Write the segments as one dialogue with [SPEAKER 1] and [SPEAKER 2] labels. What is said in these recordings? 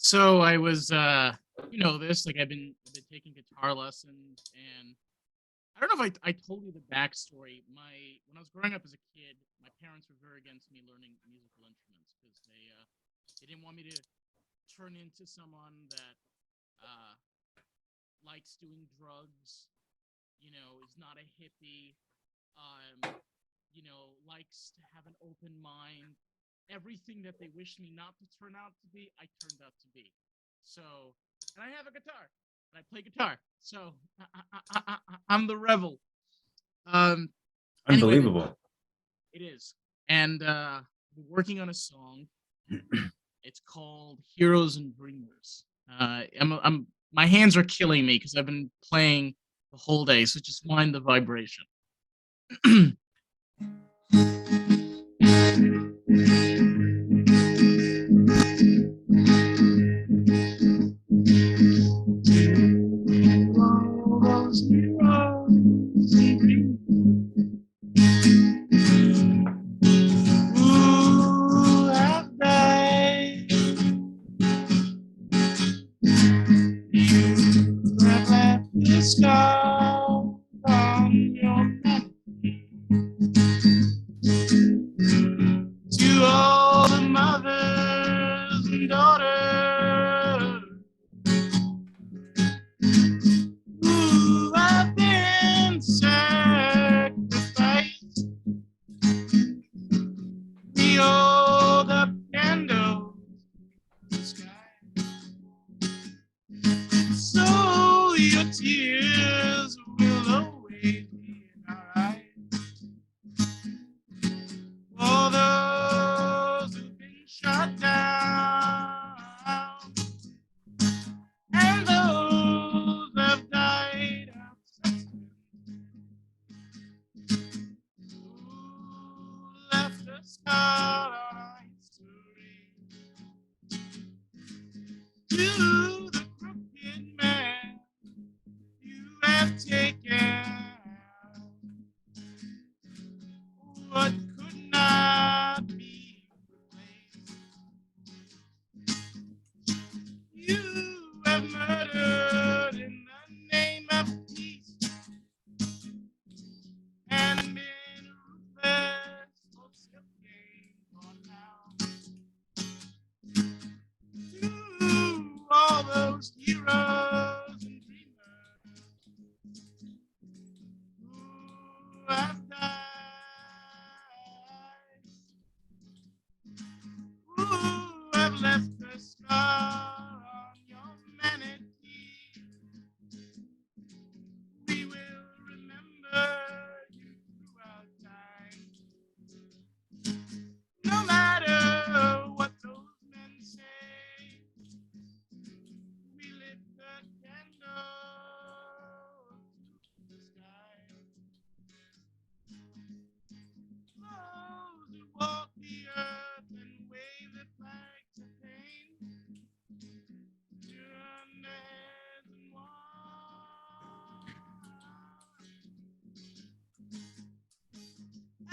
[SPEAKER 1] So I was, you know this, like I've been taking guitar lessons, and I don't know if I told you the backstory. My When I was growing up as a kid, my parents were very against me learning musical instruments because they didn't want me to turn into someone that uh, likes doing drugs, is not a hippie, um, likes to have an open mind. Everything that they wished me not to turn out to be, I turned out to be. So, and I have a guitar, and I play guitar. So I'm the rebel. Um, anyway,
[SPEAKER 2] Unbelievable.
[SPEAKER 1] it is, and we're working on a song. It's called "Heroes and Dreamers." My hands are killing me because I've been playing the whole day. So just mind the vibration. To all the mothers and daughters who have been sacrificed, we hold up candles to the sky, so your tears will always be in our eyes. For those who've been shot down and those have died of substance, who left a scar on our history. To the crooked man you have taken what could not be replaced. You have murdered in the name of peace and been ruthless for silking on now. To all those heroes and dreamers who have died, who have left a scar on your humanity, we will remember you throughout time. No matter what those men say, we lit the candle to the sky. Those who walk the earth and wave the flags of pain, turn their heads and walk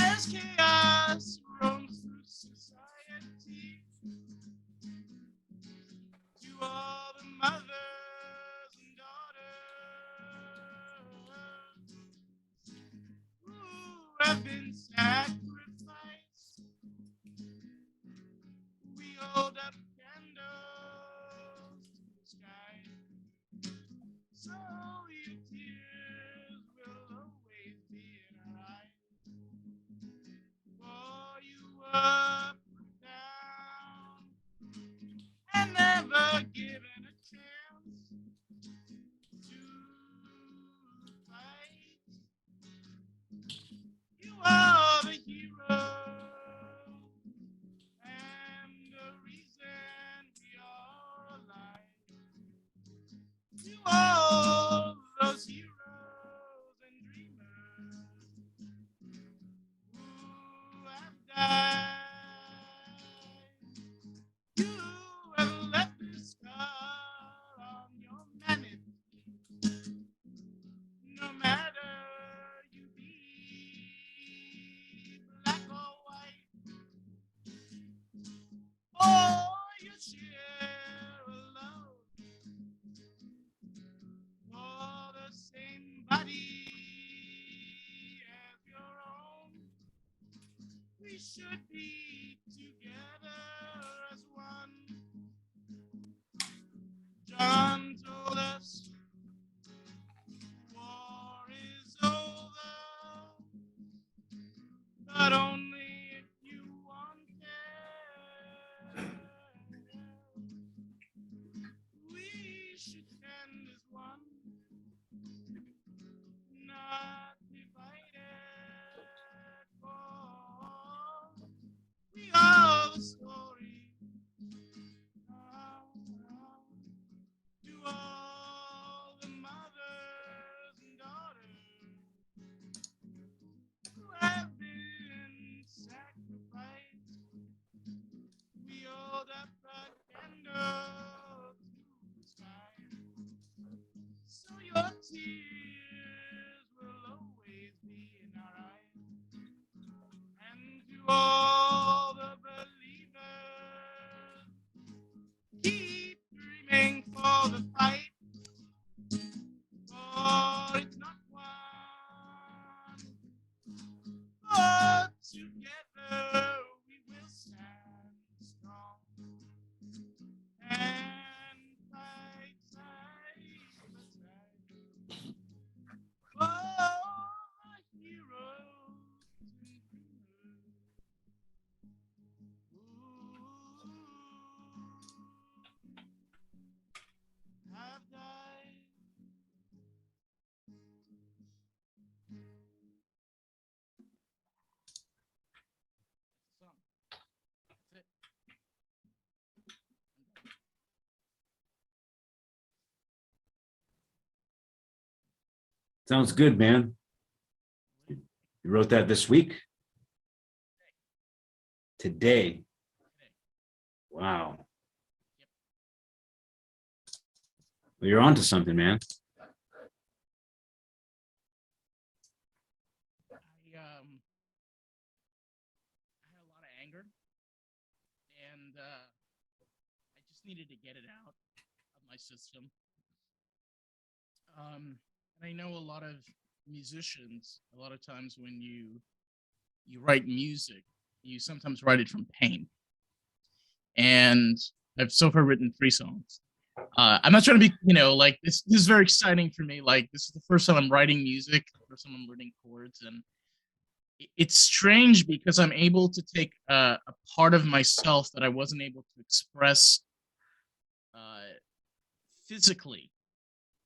[SPEAKER 1] as chaos roams through society. To all the mothers and daughters who have been sacrificed, we hold up candles to the sky, so your tears will always be in our eyes. For you were put down and never given a chance to fight. You are the hero and the reason we are alive. To all those heroes and dreamers who have died, you have left a scar on your humanity. No matter you be black or white, or you share a should be together as one. John told us war is over, but only if you want it. We should stand as one, not divided. For we are the story to all the mothers and daughters who have been sacrificed. We hold up a candle to the sky, so your tears will always be in our eyes. And to all the believers, keep dreaming for the fight. For it's not one, but together we will stand strong and fight side by side. Oh, my heroes and dreamers, who have died. That's it.
[SPEAKER 2] Sounds good, man. You wrote that this week? Today? Wow. Well, you're onto something, man.
[SPEAKER 1] I had a lot of anger, and I just needed to get it out of my system. And I know a lot of musicians. A lot of times when you write music, you sometimes write it from pain. And I've so far written 3 songs. I'm not trying to be, like this is very exciting for me. Like this is the first time I'm writing music, the first time I'm learning chords, and it's strange because I'm able to take a part of myself that I wasn't able to express uh, physically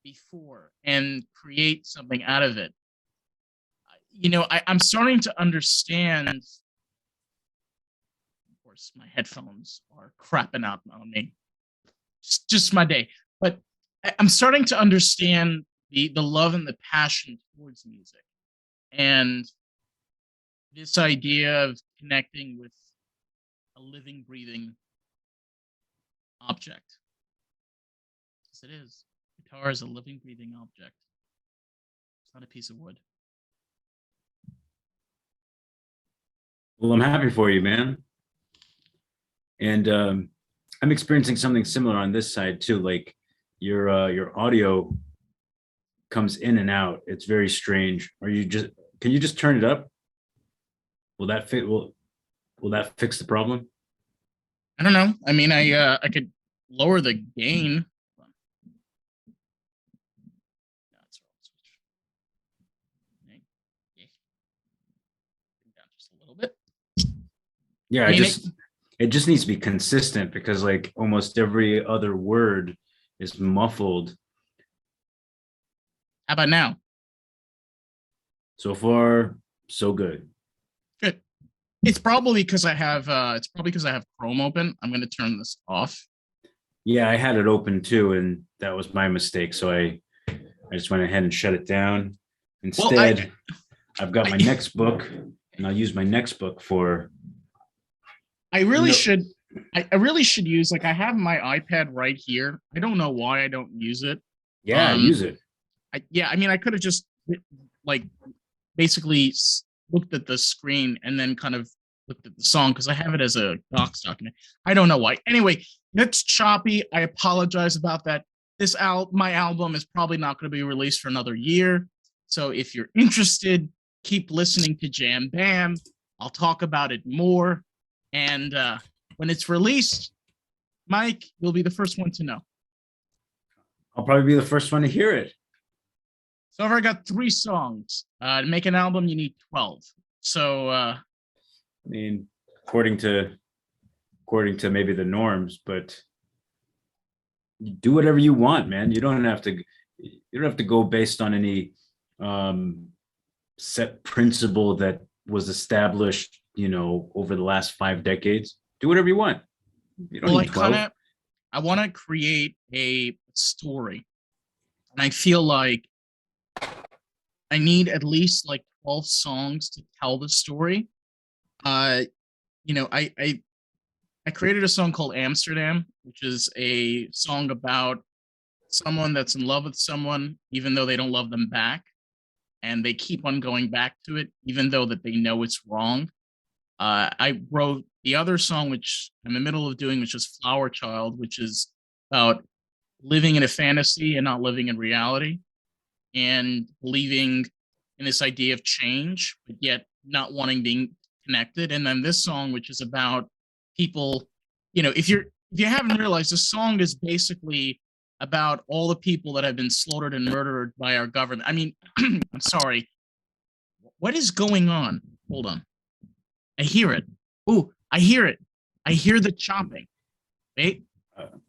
[SPEAKER 1] before and create something out of it. I'm starting to understand. Of course, my headphones are crapping out on me. It's just my day, but I'm starting to understand the love and the passion towards music, and this idea of connecting with a living, breathing object. Yes, it is. Guitar is a living, breathing object. It's not a piece of wood.
[SPEAKER 2] Well, I'm happy for you, man. And I'm experiencing something similar on this side too. Like your audio comes in and out. It's very strange. Can you just turn it up? Will that fit? Will that fix the problem?
[SPEAKER 1] I don't know. I mean, I could lower the gain. Down just a little bit.
[SPEAKER 2] Yeah,
[SPEAKER 1] I mean,
[SPEAKER 2] it just needs to be consistent because like almost every other word is muffled.
[SPEAKER 1] How about now?
[SPEAKER 2] So far, so good.
[SPEAKER 1] Good. It's probably because I have Chrome open. I'm going to turn this off.
[SPEAKER 2] Yeah, I had it open too, and that was my mistake. So I just went ahead and shut it down. Instead, I've got my next book, and I'll use my next book for.
[SPEAKER 1] I really should use, like, I have my iPad right here. I don't know why I don't use it.
[SPEAKER 2] Yeah, use it.
[SPEAKER 1] I mean, I could have just like basically looked at the screen and then kind of looked at the song because I have it as a docs document. I don't know why. Anyway, it's choppy. I apologize about that. My album is probably not going to be released for another year. So if you're interested, keep listening to Jam Bam. I'll talk about it more. And when it's released, Mike, you'll be the first one to know.
[SPEAKER 2] I'll probably be the first one to hear it.
[SPEAKER 1] So far, I got 3 songs. To make an album, you need 12. So,
[SPEAKER 2] I mean, according to maybe the norms, but you do whatever you want, man. You don't have to go based on any set principle that was established, over the last 5 decades. Do whatever you want. You don't need 12.
[SPEAKER 1] I want to create a story, and I feel like I need at least like 12 songs to tell the story. I created a song called Amsterdam, which is a song about someone that's in love with someone, even though they don't love them back. And they keep on going back to it, even though that they know it's wrong. I wrote the other song, which I'm in the middle of doing, which is Flower Child, which is about living in a fantasy and not living in reality, and believing in this idea of change, but yet not wanting being connected. And then this song, which is about people, if you haven't realized, this song is basically about all the people that have been slaughtered and murdered by our government. I mean, I'm sorry. What is going on? Hold on. I hear it. Ooh, I hear it. I hear the chopping. Wait.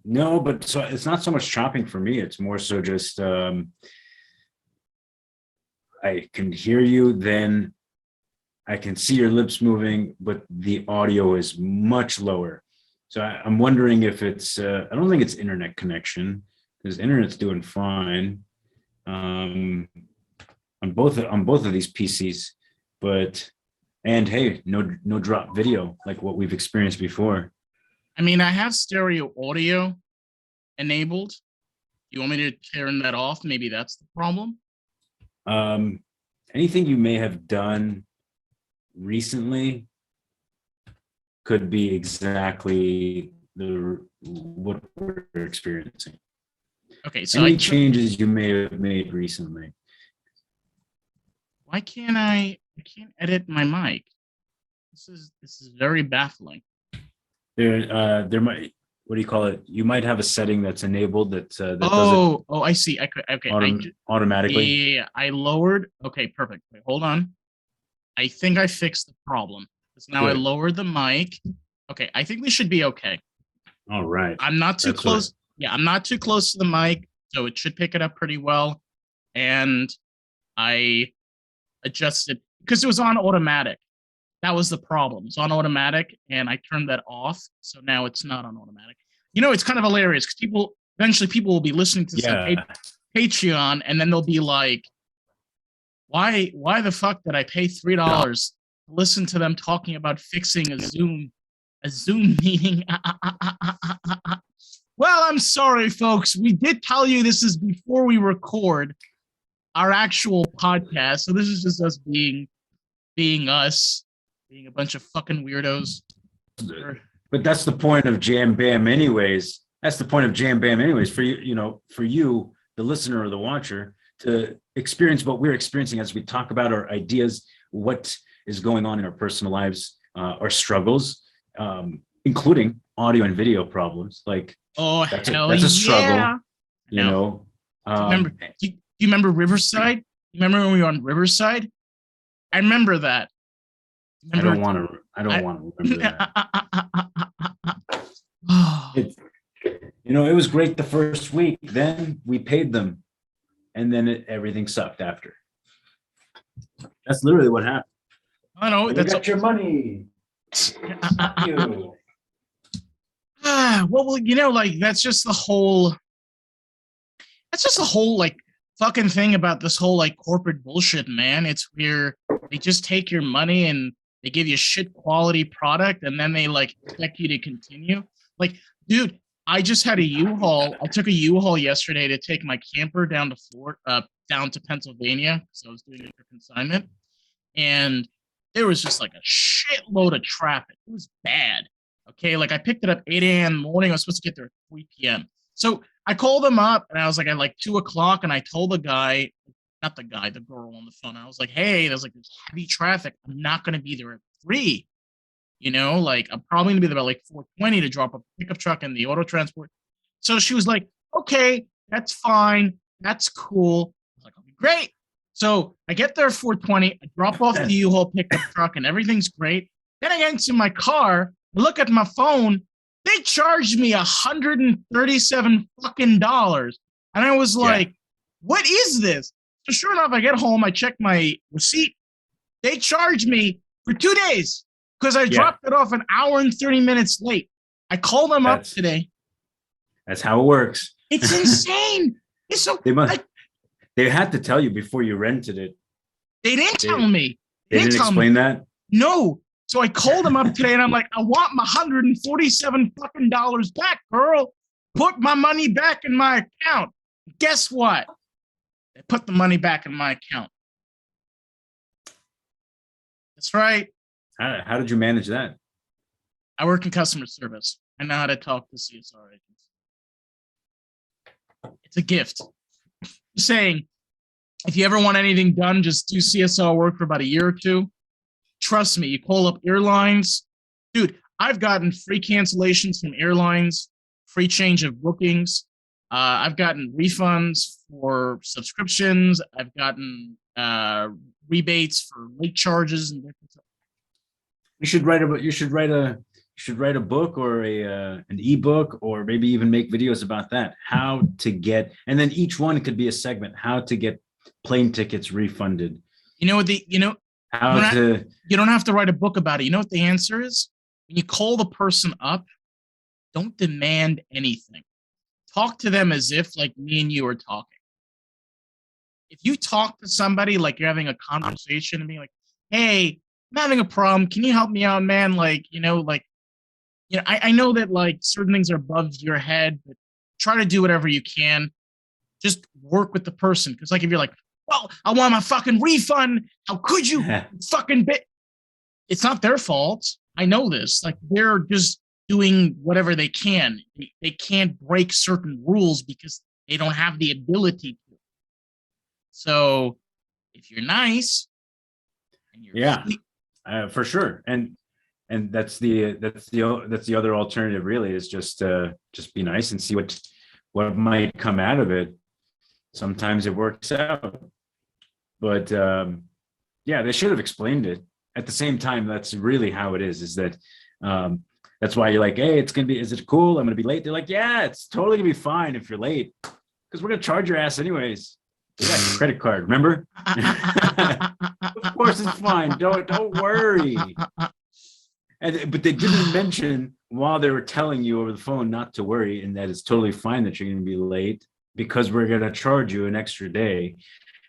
[SPEAKER 2] No, but so it's not so much chopping for me. It's more so just I can hear you, then I can see your lips moving, but the audio is much lower. So I'm wondering if it's, I don't think it's internet connection, because internet's doing fine on both of these PCs, and hey, no drop video like what we've experienced before.
[SPEAKER 1] I mean, I have stereo audio enabled. You want me to turn that off? Maybe that's the problem.
[SPEAKER 2] Anything you may have done recently could be exactly what we're experiencing.
[SPEAKER 1] Okay, so
[SPEAKER 2] any changes you may have made recently.
[SPEAKER 1] Why can't I can't edit my mic? This is very baffling.
[SPEAKER 2] There might, what do you call it? You might have a setting that's enabled that does
[SPEAKER 1] it. I see.
[SPEAKER 2] Automatically.
[SPEAKER 1] Yeah, I lowered. Okay, perfect. Wait, hold on. I think I fixed the problem. So now I lowered the mic. Okay, I think we should be okay.
[SPEAKER 2] All right.
[SPEAKER 1] I'm not too close. Yeah, I'm not too close to the mic, so it should pick it up pretty well. And I adjusted because it was on automatic. That was the problem. It's on automatic, and I turned that off, so now it's not on automatic. It's kind of hilarious because eventually people will be listening to some Patreon, and then they'll be like, "Why the fuck did I pay $3 to listen to them talking about fixing a Zoom meeting?" Well, I'm sorry, folks. We did tell you this is before we record our actual podcast, so this is just us being us. Being a bunch of fucking weirdos.
[SPEAKER 2] But that's the point of Jam Bam anyways. That's the point of Jam Bam anyways, for you, the listener or the watcher, to experience what we're experiencing as we talk about our ideas, what is going on in our personal lives, our struggles, including audio and video problems. Like, that's a struggle,
[SPEAKER 1] Do you remember Riverside? You remember when we were on Riverside? I remember that.
[SPEAKER 2] I don't want to remember that. It was great the first week. Then we paid them, and then everything sucked after. That's literally what happened.
[SPEAKER 1] I know.
[SPEAKER 2] You got your money. You.
[SPEAKER 1] Well, that's just the whole. That's just the whole fucking thing about this whole corporate bullshit, man. It's where they just take your money and they give you shit quality product, and then they expect you to continue. Dude, I just had a U-Haul. I took a U-Haul yesterday to take my camper down to down to Pennsylvania. So I was doing it for consignment, and there was just a shitload of traffic. It was bad. Okay, I picked it up 8 a.m. in the morning. I was supposed to get there at 3 p.m. So I called them up, and I was at 2 o'clock, and I told the girl on the phone. I was like, hey, there's this heavy traffic. I'm not going to be there at free. Like I'm probably gonna be there about like 4:20 to drop a pickup truck and the auto transport. So she was like, okay, that's fine. That's cool. I was like, I'll be great. So I get there at 4:20, I drop off the U-Haul pickup truck and everything's great. Then I get into my car, I look at my phone, they charged me $137 fucking dollars. And I was like, what is this? So sure enough, I get home, I check my receipt. They charged me for 2 days because I dropped it off an hour and 30 minutes late. I called them up today.
[SPEAKER 2] That's how it works.
[SPEAKER 1] It's insane. It's so
[SPEAKER 2] they had to tell you before you rented it.
[SPEAKER 1] They didn't tell me.
[SPEAKER 2] They didn't explain that?
[SPEAKER 1] No. So I called them up today and I'm like, I want my $147 fucking dollars back, girl. Put my money back in my account. Guess what? They put the money back in my account. That's right.
[SPEAKER 2] How did you manage that?
[SPEAKER 1] I work in customer service. I know how to talk to CSR agents. It's a gift. Just saying, if you ever want anything done, just do CSR work for about a year or two. Trust me, you call up airlines. Dude, I've gotten free cancellations from airlines, free change of bookings. I've gotten refunds for subscriptions. I've gotten rebates for late charges and different stuff.
[SPEAKER 2] You should write a book or an ebook, or maybe even make videos about that. How to get, and then each one could be a segment. How to get plane tickets refunded. You don't
[SPEAKER 1] have to write a book about it. You know what the answer is? When you call the person up, don't demand anything. Talk to them as if like me and you are talking. If you talk to somebody like you're having a conversation and being like, hey, I'm having a problem. Can you help me out, man? I know that like certain things are above your head, but try to do whatever you can. Just work with the person. Because like if you're like, well, I want my fucking refund. How could you fucking bit? It's not their fault. I know this. Like they're just doing whatever they can. They can't break certain rules because they don't have the ability to. So if you're nice, and you're
[SPEAKER 2] for sure, and that's the other alternative. Really, is just be nice and see what might come out of it. Sometimes it works out, but they should have explained it. At the same time, that's really how it is. Is that that's why you're like, hey, is it cool? I'm gonna be late. They're like, yeah, it's totally gonna be fine if you're late, because we're gonna charge your ass anyways. You got your credit card, remember? Of course it's fine. Don't worry. But they didn't mention while they were telling you over the phone not to worry, and that it's totally fine that you're going to be late because we're going to charge you an extra day.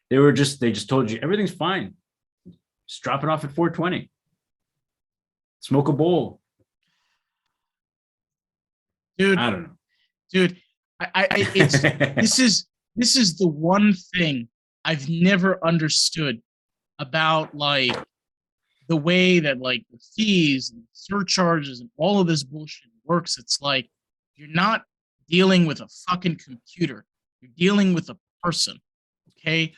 [SPEAKER 2] They just told you everything's fine. Just drop it off at 4:20. Smoke a bowl.
[SPEAKER 1] Dude,
[SPEAKER 2] I don't know.
[SPEAKER 1] Dude, this is the one thing I've never understood about like the way that like the fees and surcharges and all of this bullshit works. It's like you're not dealing with a fucking computer. You're dealing with a person. Okay.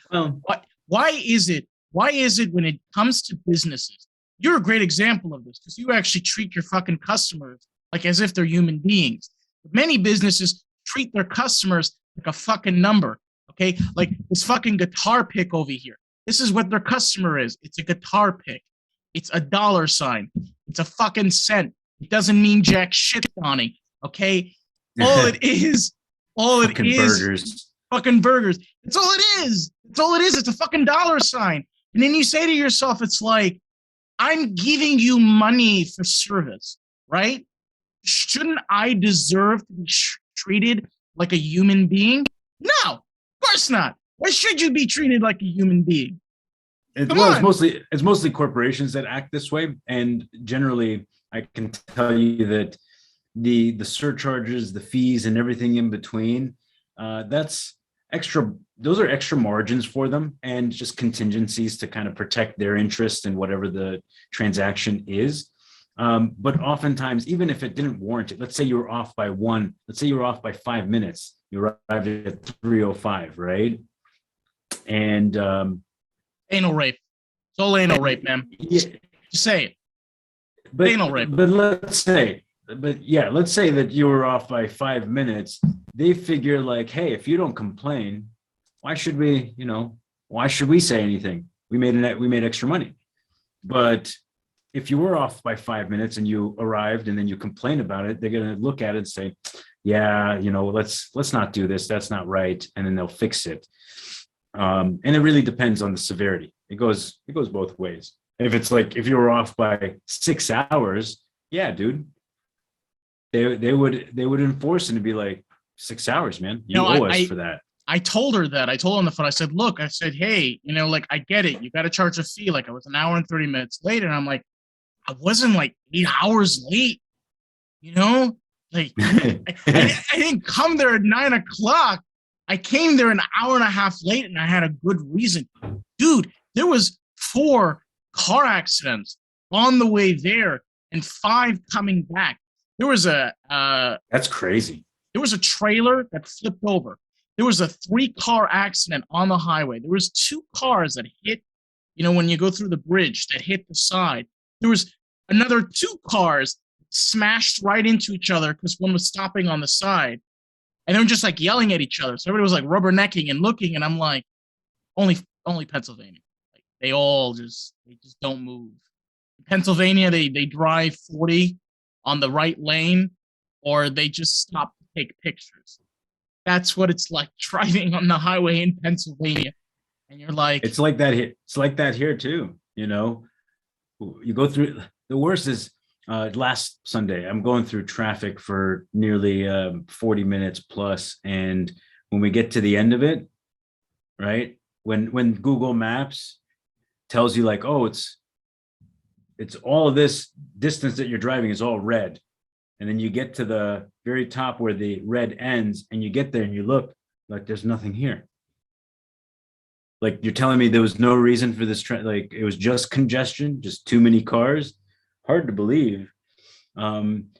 [SPEAKER 1] Why is it when it comes to businesses? You're a great example of this because you actually treat your fucking customers like as if they're human beings. But many businesses treat their customers like a fucking number. Okay. Like this fucking guitar pick over here. This is what their customer is. It's a guitar pick. It's a $. It's a fucking cent. It doesn't mean jack shit, Donnie. Okay. All it is
[SPEAKER 2] burgers.
[SPEAKER 1] Fucking burgers. It's all it is. It's all it is. It's a fucking $. And then you say to yourself, it's like, I'm giving you money for service, right? Shouldn't I deserve to be treated like a human being? No, of course not. Why should you be treated like a human being?
[SPEAKER 2] It's mostly corporations that act this way, and generally, I can tell you that the surcharges, the fees, and everything in between, that's extra. Those are extra margins for them, and just contingencies to kind of protect their interest in whatever the transaction is. But oftentimes, even if it didn't warrant it, let's say you were off by 5 minutes, you arrived at 3:05, right? And
[SPEAKER 1] anal rape. It's all anal rape, man.
[SPEAKER 2] Yeah.
[SPEAKER 1] Just say it.
[SPEAKER 2] But
[SPEAKER 1] Anal rape.
[SPEAKER 2] but let's say that you were off by 5 minutes. They figure like, hey, if you don't complain, why should we, why should we say anything? We made extra money. But if you were off by 5 minutes and you arrived and then you complain about it, they're gonna look at it and say, yeah, let's not do this. That's not right. And then they'll fix it. And it really depends on the severity. It goes both ways. If it's like if you were off by 6 hours, yeah, dude, they would enforce it and be like 6 hours, man. You owe us for that.
[SPEAKER 1] I told her that. I told her on the phone. I said, look, I said, hey, like I get it. You got to charge a fee. Like I was an hour and 30 minutes late, and I'm like, I wasn't like 8 hours late. Like I didn't come there at 9 o'clock. I came there an hour and a half late, and I had a good reason. Dude, there was 4 car accidents on the way there and 5 coming back. There was
[SPEAKER 2] that's crazy.
[SPEAKER 1] There was a trailer that flipped over. There was a 3-car accident on the highway. There was 2 cars that hit, when you go through the bridge, that hit the side. There was another 2 cars smashed right into each other because one was stopping on the side. And they were just like yelling at each other. So everybody was like rubbernecking and looking. And I'm like, only Pennsylvania. Like they just don't move. In Pennsylvania, they drive 40 on the right lane, or they just stop to take pictures. That's what it's like driving on the highway in Pennsylvania. And you're like,
[SPEAKER 2] it's like that here. It's like that here too. You go through, the worst is last Sunday, I'm going through traffic for nearly 40 minutes plus. And when we get to the end of it, right, when Google Maps tells you like, oh, it's all of this distance that you're driving is all red. And then you get to the very top where the red ends, and you get there and you look like there's nothing here. Like you're telling me there was no reason for this trend, like it was just congestion, just too many cars. Hard to believe.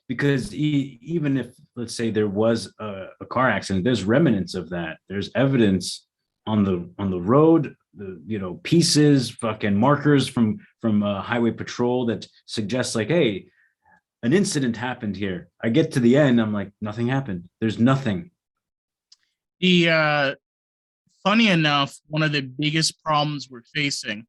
[SPEAKER 2] Because even if, let's say, there was a car accident, there's remnants of that. There's evidence on the road, pieces, fucking markers from highway patrol that suggests like, hey, an incident happened here. I get to the end, I'm like, nothing happened. There's nothing.
[SPEAKER 1] Funny enough, one of the biggest problems we're facing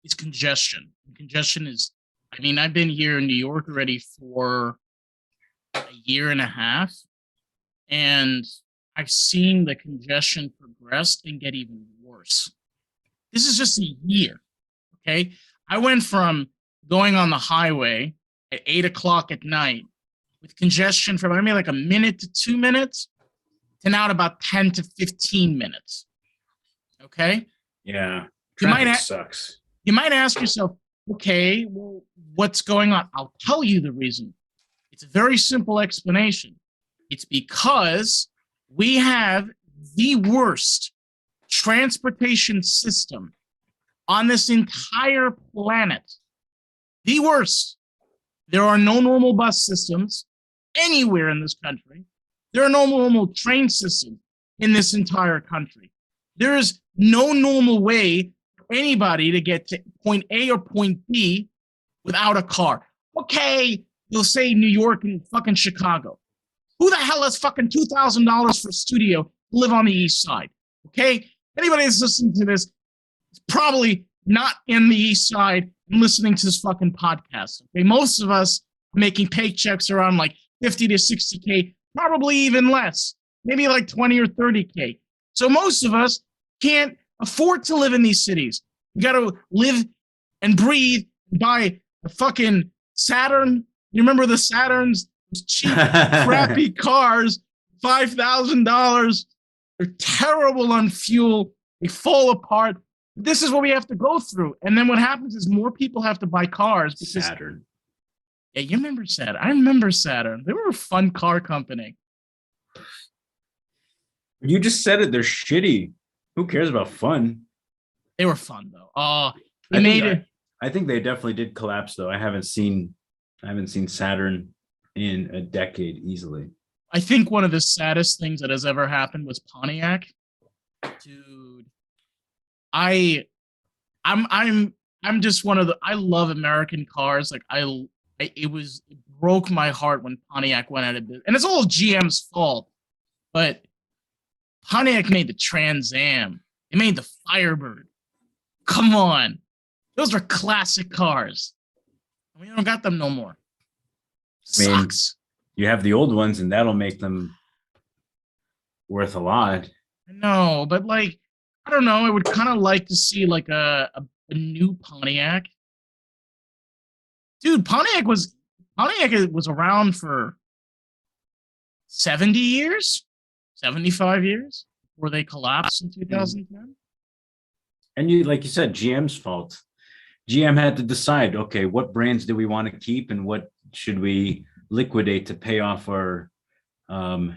[SPEAKER 1] is congestion. Congestion is, I've been here in New York already for a year and a half, and I've seen the congestion progress and get even worse. This is just a year, okay? I went from going on the highway at 8 o'clock at night with congestion from maybe like a minute to 2 minutes to now at about 10 to 15 minutes. Okay?
[SPEAKER 2] Yeah. Traffic sucks.
[SPEAKER 1] You might ask yourself, okay, well, what's going on? I'll tell you the reason. It's a very simple explanation. It's because we have the worst transportation system on this entire planet. The worst. There are no normal bus systems anywhere in this country. There are no normal train systems in this entire country. There is no normal way for anybody to get to point A or point B without a car. Okay, you'll say New York and fucking Chicago. Who the hell has fucking $2,000 for a studio to live on the East Side? Okay? Anybody that's listening to this is probably not in the East Side and listening to this fucking podcast. Okay, most of us are making paychecks around like 50 to 60K, probably even less, maybe like 20 or 30K. So most of us can't afford to live in these cities. You got to live and breathe and buy a fucking Saturn. You remember the Saturns? Those cheap, crappy cars, $5,000. They're terrible on fuel. They fall apart. This is what we have to go through. And then what happens is more people have to buy cars. Because,
[SPEAKER 2] Saturn.
[SPEAKER 1] Yeah, you remember Saturn. I remember Saturn. They were a fun car company.
[SPEAKER 2] You just said it. They're shitty. Who cares about fun?
[SPEAKER 1] They were fun, though.
[SPEAKER 2] I think they definitely did collapse, though. I haven't seen Saturn in a decade easily.
[SPEAKER 1] I think one of the saddest things that has ever happened was Pontiac. Dude. I'm I'm just one of the. I love American cars. Like it broke my heart when Pontiac went out of business, and it's all GM's fault. But Pontiac made the Trans Am. They made the Firebird. Come on, those are classic cars. We don't got them no more.
[SPEAKER 2] I mean,
[SPEAKER 1] Sucks.
[SPEAKER 2] You have the old ones, and that'll make them worth a lot.
[SPEAKER 1] No, but like, I don't know. I would kind of like to see like a new Pontiac. Dude, Pontiac was around for 70 years, 75 years before they collapsed in 2010.
[SPEAKER 2] And you, like you said, GM's fault. GM had to decide, okay, what brands do we want to keep and what should we liquidate to pay off our shitty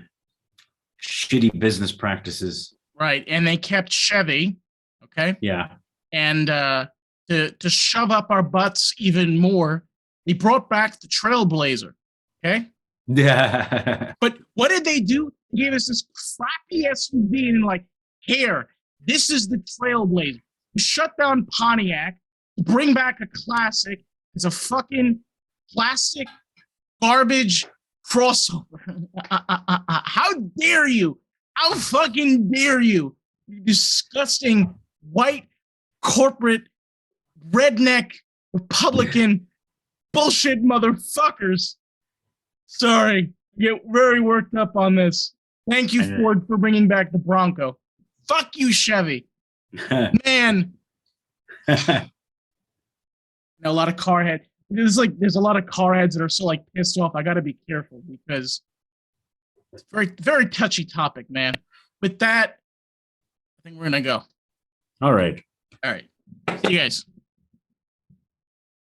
[SPEAKER 2] business practices.
[SPEAKER 1] Right, and they kept Chevy, okay?
[SPEAKER 2] Yeah.
[SPEAKER 1] And to shove up our butts even more, they brought back the Trailblazer, okay?
[SPEAKER 2] Yeah.
[SPEAKER 1] But what did they do? They gave us this crappy SUV and like, here, this is the Trailblazer. You shut down Pontiac, bring back a classic. It's a fucking plastic garbage crossover. How dare you? How fucking dare you? You disgusting white corporate redneck Republican bullshit motherfuckers. Sorry, get very worked up on this. Thank you, Ford, for bringing back the Bronco. Fuck you, Chevy. Man. A lot of car heads. There's a lot of car heads that are so like pissed off. I got to be careful because it's very, very touchy topic, man. With that, I think we're gonna go.
[SPEAKER 2] All right.
[SPEAKER 1] All right. See you guys.